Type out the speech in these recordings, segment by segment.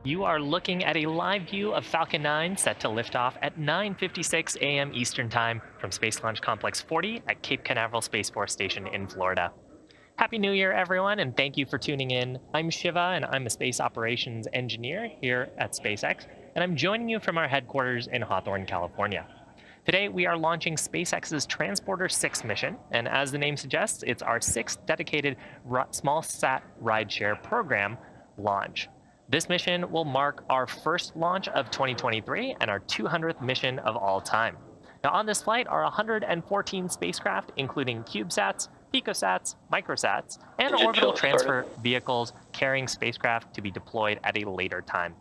You are looking at a live view of Falcon 9 set to lift off at 9:56 a.m. Eastern Time from Space Launch Complex 40 at Cape Canaveral Space Force Station in Florida. Happy New Year, everyone, and thank you for tuning in. I'm Shiva, and I'm a space operations engineer here at SpaceX, and I'm joining you from our headquarters in Hawthorne, California. Today, we are launching SpaceX's Transporter-6 mission, and as the name suggests, it's our sixth dedicated small sat rideshare program launch. This mission will mark our first launch of 2023 and our 200th mission of all time. Now, on this flight are 114 spacecraft, including CubeSats, picosats, microsats, and orbital transfer vehicles carrying spacecraft to be deployed at a later time.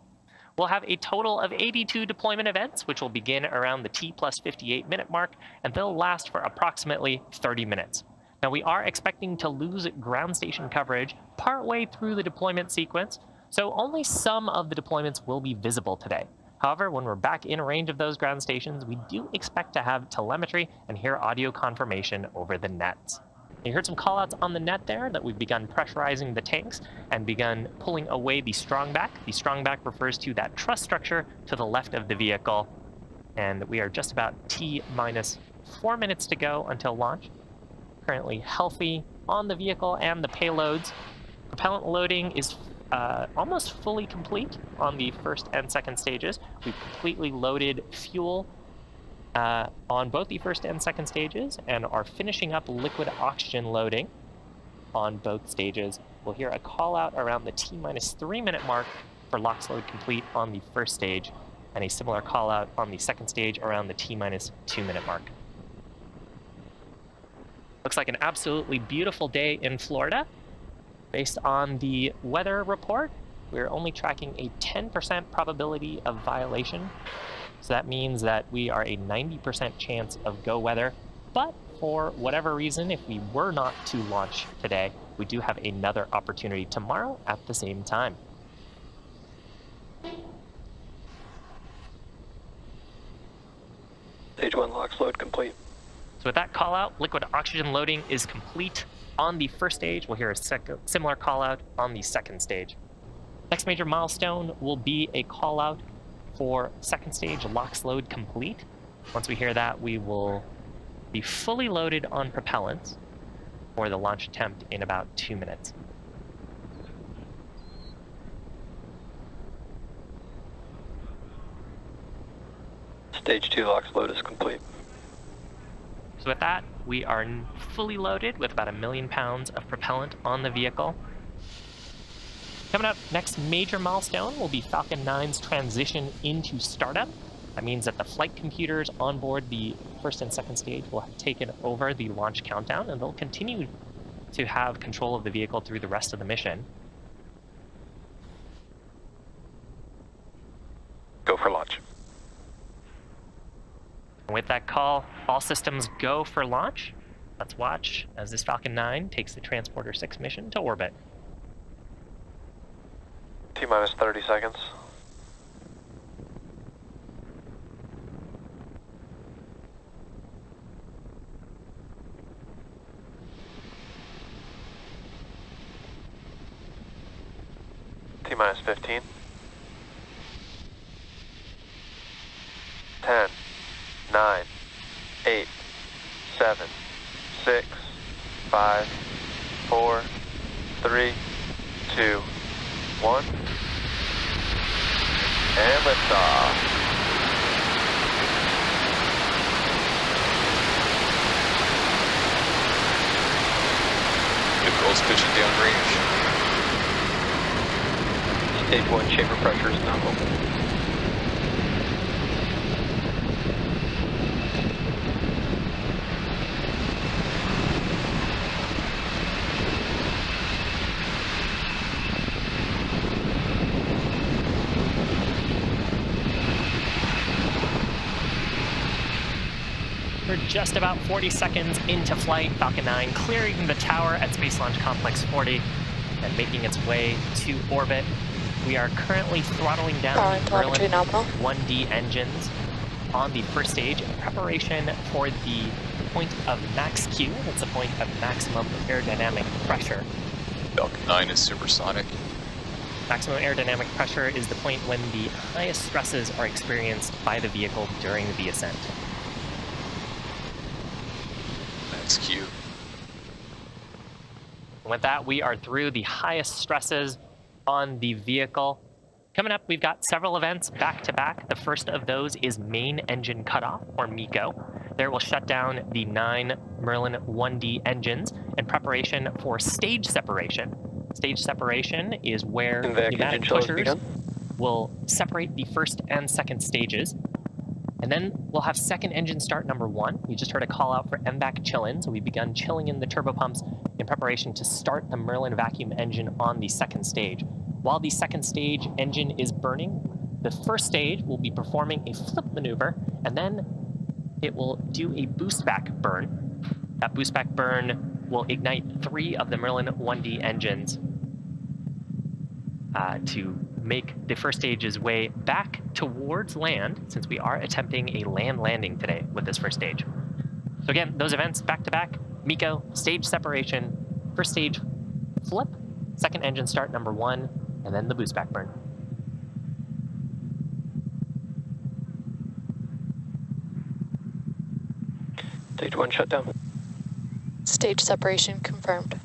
We'll have a total of 82 deployment events, which will begin around the T+58 minute mark, and they'll last for approximately 30 minutes. Now, we are expecting to lose ground station coverage partway through the deployment sequence, so only some of the deployments will be visible today. However, when we're back in range of those ground stations, we do expect to have telemetry and hear audio confirmation over the nets. You heard some callouts on the net there that we've begun pressurizing the tanks and begun pulling away the strongback. The strongback refers to that truss structure to the left of the vehicle. And we are just about T-4 minutes to go until launch. Currently healthy on the vehicle and the payloads. Propellant loading is almost fully complete on the first and second stages. We've completely loaded fuel on both the first and second stages and are finishing up liquid oxygen loading on both stages. We'll hear a call out around the T-3 minute mark for LOX load complete on the first stage, and a similar call out on the second stage around the T-2 minute mark. Looks like an absolutely beautiful day in Florida. Based on the weather report, we're only tracking a 10% probability of violation. So that means that we are a 90% chance of go weather. But for whatever reason, if we were not to launch today, we do have another opportunity tomorrow at the same time. Stage 1 LOX load complete. So with that call out, liquid oxygen loading is complete on the first stage. We'll hear a similar call out on the second stage. Next major milestone will be a call out for second stage LOX load complete. Once we hear that, we will be fully loaded on propellants for the launch attempt in about 2 minutes. Stage 2 LOX load is complete. So with that, we are fully loaded with about 1 million pounds of propellant on the vehicle. Coming up, next major milestone will be Falcon 9's transition into startup. That means that the flight computers on board the first and second stage will have taken over the launch countdown, and they'll continue to have control of the vehicle through the rest of the mission. Go for launch. And with that call, all systems go for launch. Let's watch as this Falcon 9 takes the Transporter-6 mission to orbit. T-30 seconds. T-15. 10, 9, 8, 7, 6, 5, 4, 3, 2, 1, and liftoff. Vehicle's pitching downrange. Stage 1 chamber pressure is now open. We're just about 40 seconds into flight. Falcon 9 clearing the tower at Space Launch Complex 40 and making its way to orbit. We are currently throttling down the Berlin 1D engines on the first stage in preparation for the point of max Q. That's the point of maximum aerodynamic pressure. Falcon 9 is supersonic. Maximum aerodynamic pressure is the point when the highest stresses are experienced by the vehicle during the ascent. That's cute. With that, we are through the highest stresses on the vehicle. Coming up, we've got several events back to back. The first of those is main engine cutoff, or MECO. There will shut down the 9 Merlin 1D engines in preparation for stage separation. Stage separation is where pneumatic pushers will separate the first and second stages. And then we'll have second engine start number 1. We just heard a call out for MVAC chill-in, so we've begun chilling in the turbopumps in preparation to start the Merlin vacuum engine on the second stage. While the second stage engine is burning, the first stage will be performing a flip maneuver, and then it will do a boost back burn. That boost back burn will ignite 3 of the Merlin 1D engines to make the first stage's way back towards land, since we are attempting a land landing today with this first stage. So again, those events back to back: MECO, stage separation, first stage flip, second engine start number 1, and then the boost back burn. Stage 1 shutdown. Stage separation confirmed.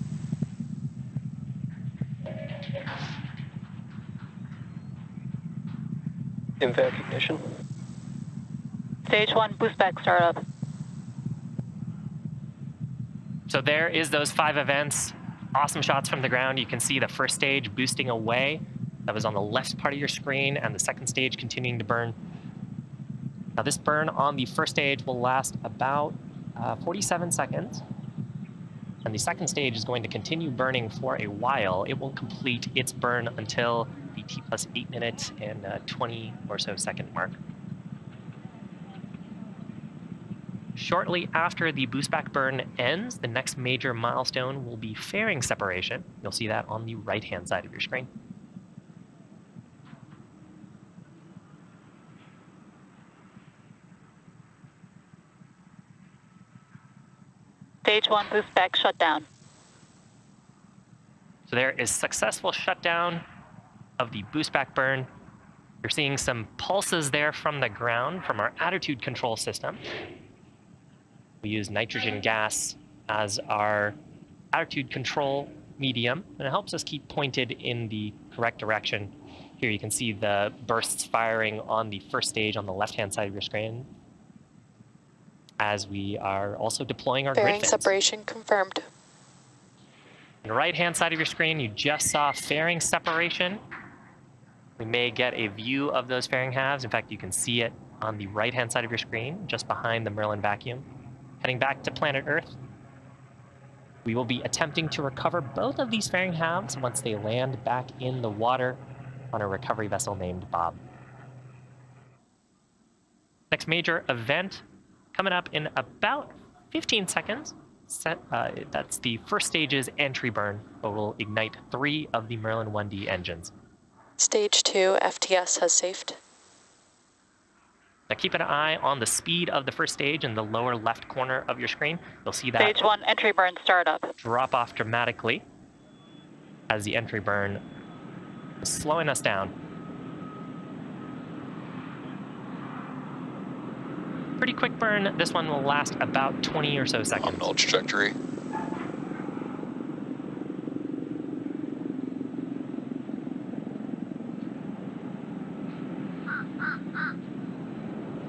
MVAC ignition. Stage 1 boost back startup. So there is those 5 events. Awesome shots from the ground. You can see the first stage boosting away. That was on the left part of your screen, and the second stage continuing to burn. Now this burn on the first stage will last about 47 seconds. And the second stage is going to continue burning for a while. It will complete its burn until the T+8 minutes and 20 or so second mark. Shortly after the boost back burn ends, the next major milestone will be fairing separation. You'll see that on the right-hand side of your screen. Stage 1 boost back shutdown. So there is successful shutdown of the boost back burn. You're seeing some pulses there from the ground from our attitude control system. We use nitrogen gas as our attitude control medium, and it helps us keep pointed in the correct direction. Here you can see the bursts firing on the first stage on the left-hand side of your screen, as we are also deploying our Fairing grid fins. separation confirmed. On the right-hand side of your screen, you just saw fairing separation. We may get a view of those fairing halves. In fact, you can see it on the right-hand side of your screen, just behind the Merlin vacuum. Heading back to planet Earth, we will be attempting to recover both of these fairing halves once they land back in the water on a recovery vessel named Bob. Next major event coming up in about 15 seconds. That's the first stage's entry burn, but will ignite 3 of the Merlin 1D engines. Stage 2 FTS has safed. Now keep an eye on the speed of the first stage in the lower left corner of your screen. You'll see that Stage 1 entry burn startup. drop off dramatically as the entry burn is slowing us down. Pretty quick burn. This one will last about 20 or so seconds. Nominal trajectory.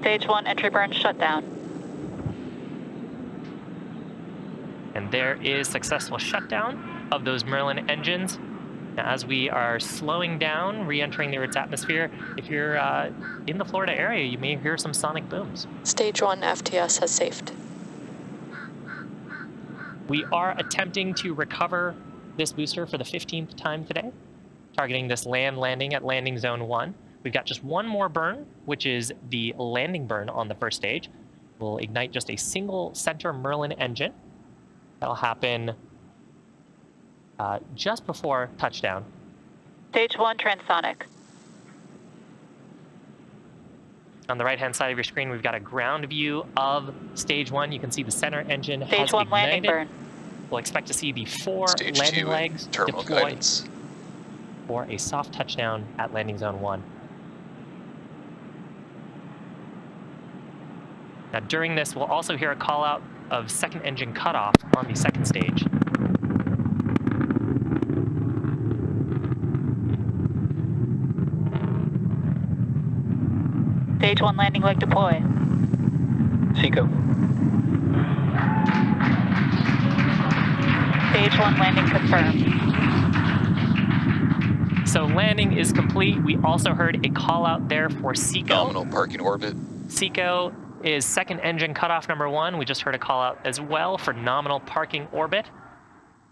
Stage 1 entry burn shutdown. And there is successful shutdown of those Merlin engines. Now, as we are slowing down, re-entering the Earth's atmosphere, if you're in the Florida area, you may hear some sonic booms. Stage 1 FTS has safed. We are attempting to recover this booster for the 15th time today, targeting this land landing at landing zone 1. We've got just one more burn, which is the landing burn on the first stage. We'll ignite just a single center Merlin engine. That'll happen just before touchdown. Stage 1 transonic. On the right-hand side of your screen, we've got a ground view of stage 1. You can see the center engine Stage has 1 ignited. landing burn. We'll expect to see the 4 Stage landing 2 legs terminal deployed. guidance. for a soft touchdown at landing zone 1. Now during this, we'll also hear a call out of second engine cutoff on the second stage. Stage 1 landing leg deploy. Seco. Stage 1 landing confirmed. So landing is complete. We also heard a call out there for SECO. Nominal parking orbit. SECO is second engine cutoff number 1. We just heard a call out as well for nominal parking orbit.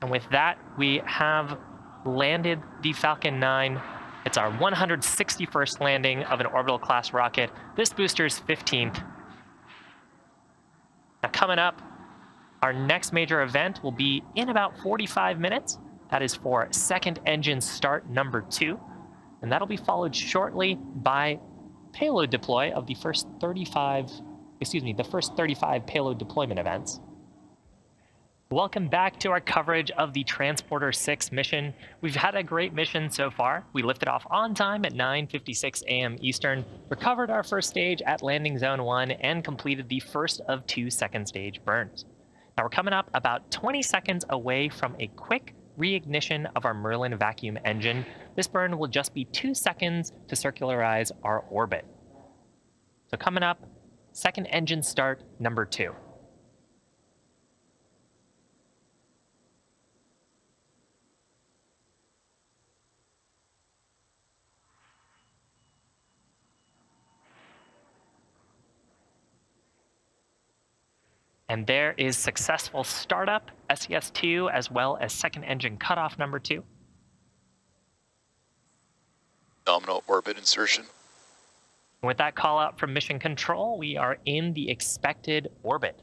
And with that, we have landed the Falcon 9. It's our 161st landing of an orbital class rocket. This booster's 15th. Now coming up, our next major event will be in about 45 minutes. That is for second engine start number 2. And that'll be followed shortly by payload deploy of the first 35 payload deployment events. Welcome back to our coverage of the Transporter-6 mission. We've had a great mission so far. We lifted off on time at 9:56 a.m. Eastern, recovered our first stage at landing zone 1, and completed the first of 2 second stage burns. Now we're coming up about 20 seconds away from a quick reignition of our Merlin vacuum engine. This burn will just be 2 seconds to circularize our orbit. So coming up, second engine start number 2. And there is successful startup, SES-2, as well as second engine cutoff number 2. Nominal orbit insertion. With that call out from mission control, we are in the expected orbit.